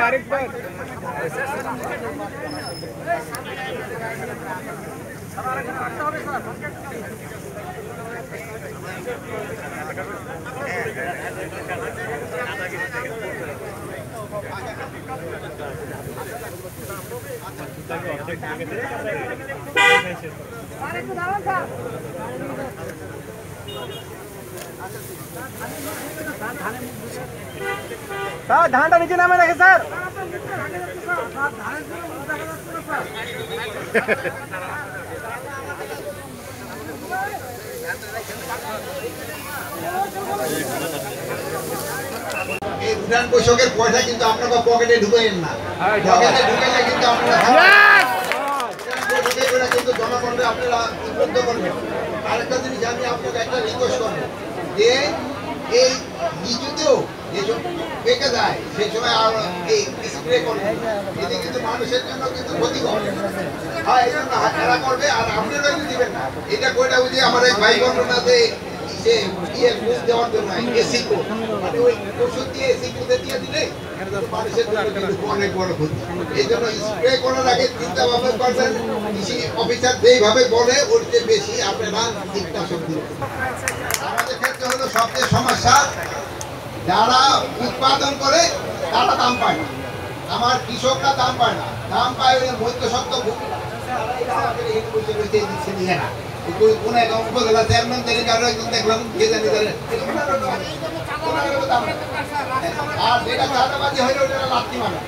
আরেকবার স্যার ধানটা নিচে নামে রাখে স্যার। এই উড়ান বৈঠকের পয়সা কিন্তু আপনারা পকেটে ঢুকাইেন না, পকেটে ঢুকাইলে কিন্তু আপনারা কিন্তু জনগণকে আপনারা উদ্বুদ্ধ করবেন। আরেকটা জিনিস আমি আপনাকে একটা রিকোয়েস্ট করবো যে এই লিচুতেও যেসব পেকে যায় সেই সময় আর এই স্প্রে করবেন, এতে কিন্তু মানুষের জন্য কিন্তু ক্ষতিকর। হ্যাঁ, এই জন্য হাতেরা করবে আর আপনারা দিবেন না। এটা কইটা বুঝি আমার এক ভাই বন্ধুনাতে সে ইয়ে বুঝ দেওয়ার জন্য এসি কোড মানে ওই ওষুধ দিয়ে এসি কোডে দিয়ে দিলে মানুষের জন্য কিন্তু অনেক বড় ক্ষতি। এই জন্য স্প্রে করার আগে চিন্তা ভাবনা করবেন, কৃষি অফিসার যেইভাবে বলে ওর চেয়ে বেশি আপনারা কীটনাশক দিবেন। আমাদের ক্ষেত্রে হলো সবচেয়ে সমস্যা যারা উৎপাদন করে তারা দাম পায় না, আমার কৃষকরা দাম পায় না, দাম পায় ওই মধ্যসত্ত্ব ভূমিরা নিয়ে না। কোন এক উপজেলা চেয়ারম্যান থেকে কারো একজন দেখলাম আর যেটা চাঁদাবাজি হইলে ওটা লাত্তি মারা।